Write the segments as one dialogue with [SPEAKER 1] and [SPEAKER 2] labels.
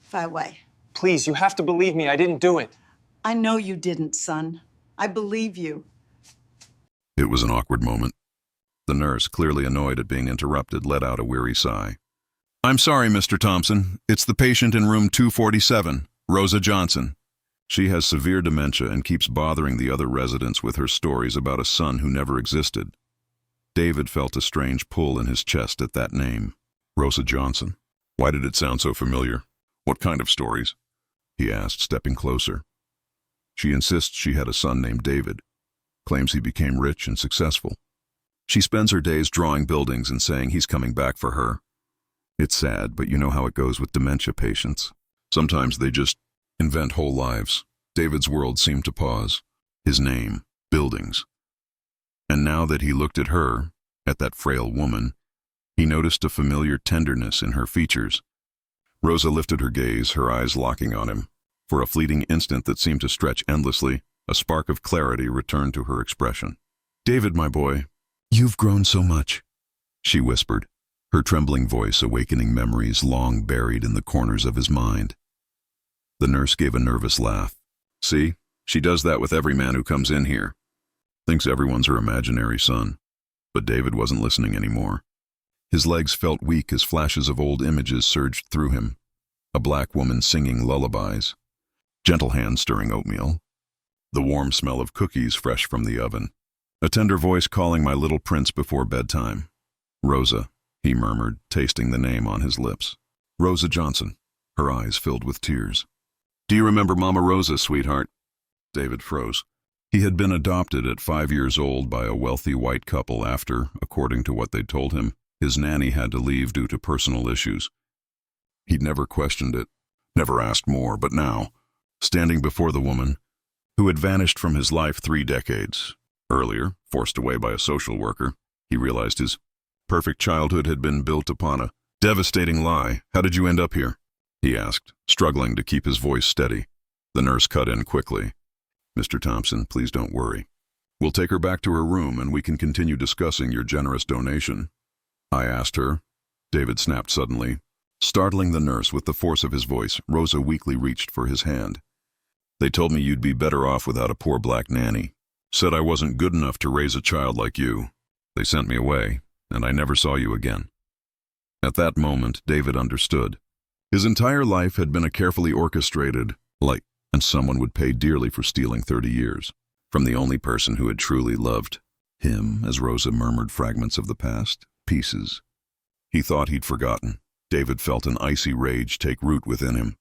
[SPEAKER 1] Far away.
[SPEAKER 2] Please, you have to believe me. I didn't do it.
[SPEAKER 1] I know you didn't, son. I believe you.
[SPEAKER 3] It was an awkward moment. The nurse, clearly annoyed at being interrupted, let out a weary sigh. "I'm sorry, Mr. Thompson. It's the patient in room 247, Rosa Johnson. She has severe dementia and keeps bothering the other residents with her stories about a son who never existed." David felt a strange pull in his chest at that name. Rosa Johnson. Why did it sound so familiar? What kind of stories? He asked, stepping closer. She insists she had a son named David, claims he became rich and successful. She spends her days drawing buildings and saying he's coming back for her. It's sad, but you know how it goes with dementia patients. Sometimes they just invent whole lives. David's world seemed to pause. His name, buildings. And now that he looked at her, at that frail woman, he noticed a familiar tenderness in her features. Rosa lifted her gaze, her eyes locking on him. For a fleeting instant that seemed to stretch endlessly, a spark of clarity returned to her expression. "David, my boy, you've grown so much," she whispered, her trembling voice awakening memories long buried in the corners of his mind. The nurse gave a nervous laugh. "See, she does that with every man who comes in here. Thinks everyone's her imaginary son." But David wasn't listening anymore. His legs felt weak as flashes of old images surged through him. A black woman singing lullabies, gentle hands stirring oatmeal, the warm smell of cookies fresh from the oven, a tender voice calling my little prince before bedtime. "Rosa," he murmured, tasting the name on his lips. "Rosa Johnson." Her eyes filled with tears. "Do you remember Mama Rosa, sweetheart?" David froze. He had been adopted at 5 years old by a wealthy white couple after, according to what they'd told him, his nanny had to leave due to personal issues. He'd never questioned it, never asked more, but now, standing before the woman, who had vanished from his life 3 decades earlier, forced away by a social worker, he realized his perfect childhood had been built upon a devastating lie. "How did you end up here?" he asked, struggling to keep his voice steady. The nurse cut in quickly. "Mr. Thompson, please don't worry. We'll take her back to her room and we can continue discussing your generous donation." "I asked her." David snapped suddenly. Startling the nurse with the force of his voice, Rosa weakly reached for his hand. "They told me you'd be better off without a poor black nanny. Said I wasn't good enough to raise a child like you. They sent me away, and I never saw you again." At that moment, David understood. His entire life had been a carefully orchestrated lie, and someone would pay dearly for stealing 30 years from the only person who had truly loved him, as Rosa murmured fragments of the past, pieces. He thought he'd forgotten. David felt an icy rage take root within him.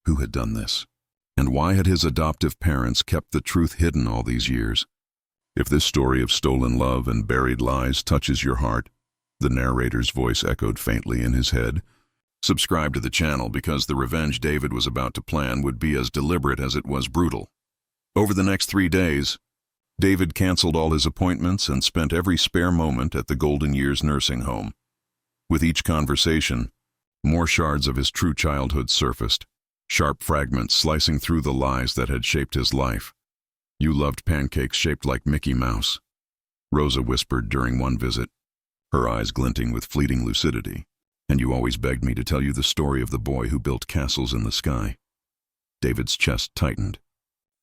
[SPEAKER 3] Who had done this? And why had his adoptive parents kept the truth hidden all these years? If this story of stolen love and buried lies touches your heart, the narrator's voice echoed faintly in his head, subscribe to the channel because the revenge David was about to plan would be as deliberate as it was brutal. Over the next 3 days, David canceled all his appointments and spent every spare moment at the Golden Years nursing home. With each conversation, more shards of his true childhood surfaced, sharp fragments slicing through the lies that had shaped his life. "You loved pancakes shaped like Mickey Mouse," Rosa whispered during one visit, her eyes glinting with fleeting lucidity. "And you always begged me to tell you the story of the boy who built castles in the sky." David's chest tightened.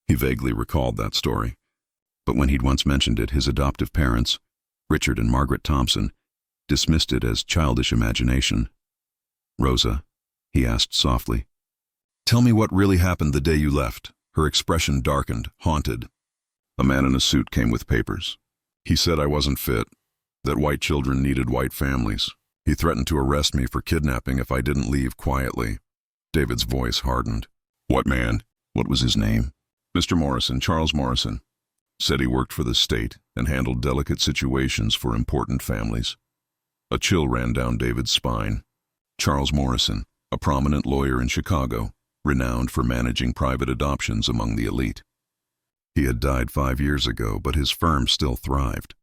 [SPEAKER 3] He vaguely recalled that story. But when he'd once mentioned it, his adoptive parents, Richard and Margaret Thompson, dismissed it as childish imagination. "Rosa," he asked softly, "tell me what really happened the day you left." Her expression darkened, haunted. "A man in a suit came with papers. He said I wasn't fit, that white children needed white families. He threatened to arrest me for kidnapping if I didn't leave quietly." David's voice hardened. "What man? What was his name?" "Mr. Morrison, Charles Morrison. Said he worked for the state and handled delicate situations for important families." A chill ran down David's spine. Charles Morrison, a prominent lawyer in Chicago, renowned for managing private adoptions among the elite. He had died 5 years ago, but his firm still thrived.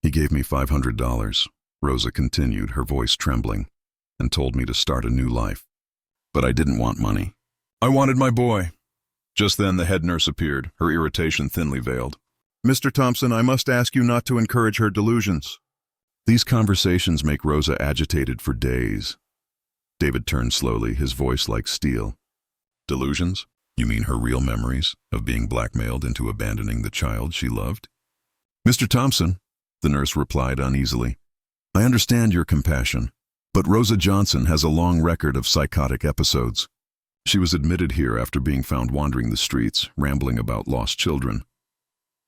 [SPEAKER 3] "He gave me $500, Rosa continued, her voice trembling, "and told me to start a new life. But I didn't want money. I wanted my boy." Just then the head nurse appeared, her irritation thinly veiled. "Mr. Thompson, I must ask you not to encourage her delusions." These conversations make Rosa agitated for days. David turned slowly, his voice like steel. Delusions? You mean her real memories of being blackmailed into abandoning the child she loved? Mr. Thompson, the nurse replied uneasily, I understand your compassion, but Rosa Johnson has a long record of psychotic episodes. She was admitted here after being found wandering the streets, rambling about lost children.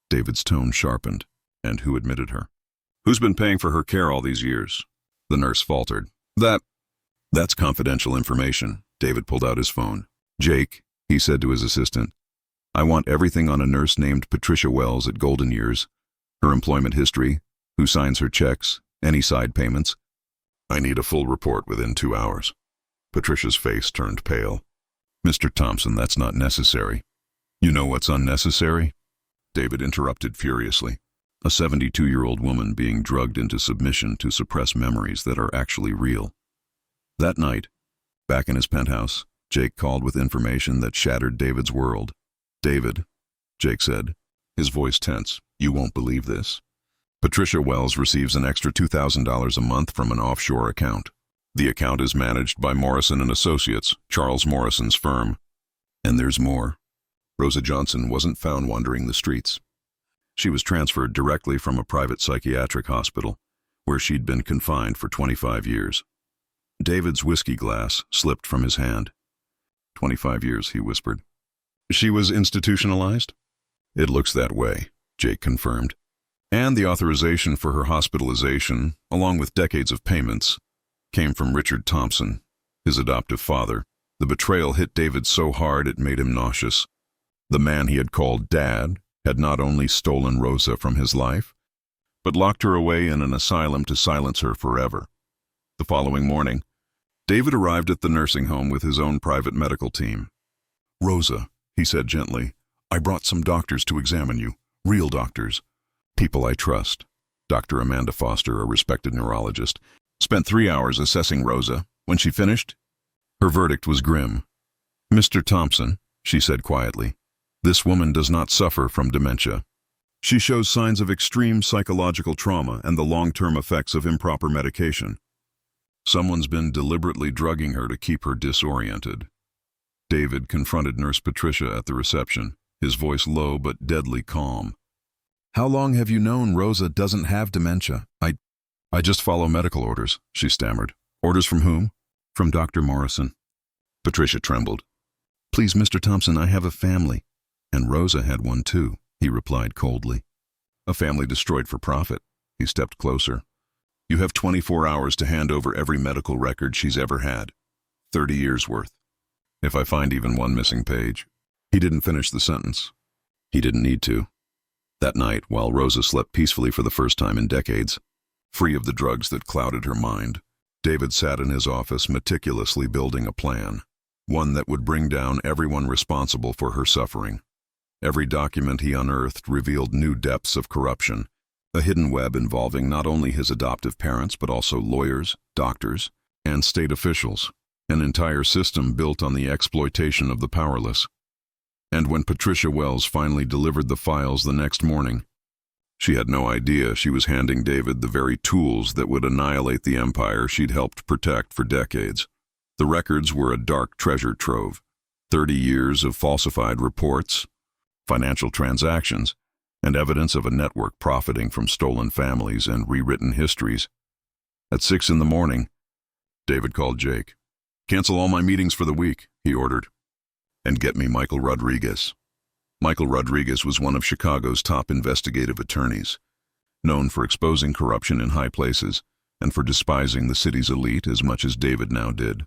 [SPEAKER 3] David's tone sharpened. And who admitted her? Who's been paying for her care all these years? The nurse faltered. That's confidential information. David pulled out his phone. Jake, he said to his assistant, I want everything on a nurse named Patricia Wells at Golden Years. Her employment history, who signs her checks, any side payments. I need a full report within 2 hours. Patricia's face turned pale. Mr. Thompson, that's not necessary. You know what's unnecessary? David interrupted furiously. A 72-year-old woman being drugged into submission to suppress memories that are actually real. That night, back in his penthouse, Jake called with information that shattered David's world. David, Jake said, his voice tense, you won't believe this. Patricia Wells receives an extra $2,000 a month from an offshore account. The account is managed by Morrison & Associates, Charles Morrison's firm. And there's more. Rosa Johnson wasn't found wandering the streets. She was transferred directly from a private psychiatric hospital, where she'd been confined for 25 years. David's whiskey glass slipped from his hand. 25 years, he whispered. She was institutionalized? It looks that way, Jake confirmed. And the authorization for her hospitalization, along with decades of payments, came from Richard Thompson, his adoptive father. The betrayal hit David so hard it made him nauseous. The man he had called Dad had not only stolen Rosa from his life, but locked her away in an asylum to silence her forever. The following morning, David arrived at the nursing home with his own private medical team. Rosa, he said gently, I brought some doctors to examine you, real doctors, people I trust. Dr. Amanda Foster, a respected neurologist, spent 3 hours assessing Rosa. When she finished, her verdict was grim. Mr. Thompson, she said quietly, this woman does not suffer from dementia. She shows signs of extreme psychological trauma and the long-term effects of improper medication. Someone's been deliberately drugging her to keep her disoriented. David confronted Nurse Patricia at the reception, his voice low but deadly calm. How long have you known Rosa doesn't have dementia? I just follow medical orders, she stammered. Orders from whom? From Dr. Morrison. Patricia trembled. Please, Mr. Thompson, I have a family. And Rosa had one too, he replied coldly. A family destroyed for profit. He stepped closer. You have 24 hours to hand over every medical record she's ever had. 30 years worth. If I find even one missing page. He didn't finish the sentence. He didn't need to. That night, while Rosa slept peacefully for the first time in decades, free of the drugs that clouded her mind, David sat in his office meticulously building a plan, one that would bring down everyone responsible for her suffering. Every document he unearthed revealed new depths of corruption, a hidden web involving not only his adoptive parents but also lawyers, doctors, and state officials, an entire system built on the exploitation of the powerless. And when Patricia Wells finally delivered the files the next morning, she had no idea she was handing David the very tools that would annihilate the empire she'd helped protect for decades. The records were a dark treasure trove, 30 years of falsified reports, financial transactions, and evidence of a network profiting from stolen families and rewritten histories. At 6 a.m, David called Jake. Cancel all my meetings for the week, he ordered. And get me Michael Rodriguez. Michael Rodriguez was one of Chicago's top investigative attorneys, known for exposing corruption in high places and for despising the city's elite as much as David now did.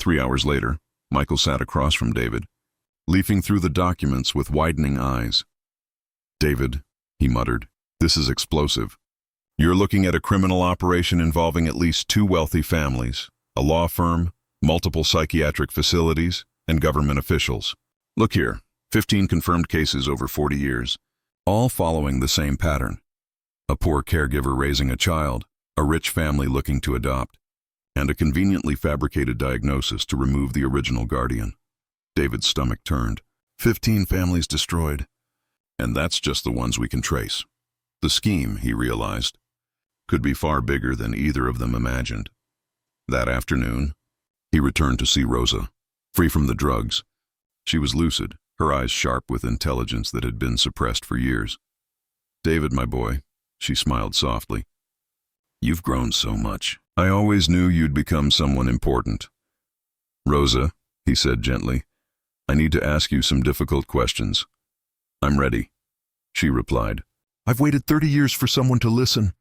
[SPEAKER 3] 3 hours later, Michael sat across from David, leafing through the documents with widening eyes. David, he muttered, this is explosive. You're looking at a criminal operation involving at least 2 wealthy families, a law firm, multiple psychiatric facilities, and government officials. Look here, 15 confirmed cases over 40 years, all following the same pattern. A poor caregiver raising a child, a rich family looking to adopt, and a conveniently fabricated diagnosis to remove the original guardian. David's stomach turned. 15 families destroyed. And that's just the ones we can trace. The scheme, he realized, could be far bigger than either of them imagined. That afternoon, he returned to see Rosa, free from the drugs. She was lucid, her eyes sharp with intelligence that had been suppressed for years. "David, my boy," she smiled softly. "You've grown so much. I always knew you'd become someone important." "Rosa," he said gently, "I need to ask you some difficult questions." "I'm ready," she replied. "I've waited 30 years for someone to listen."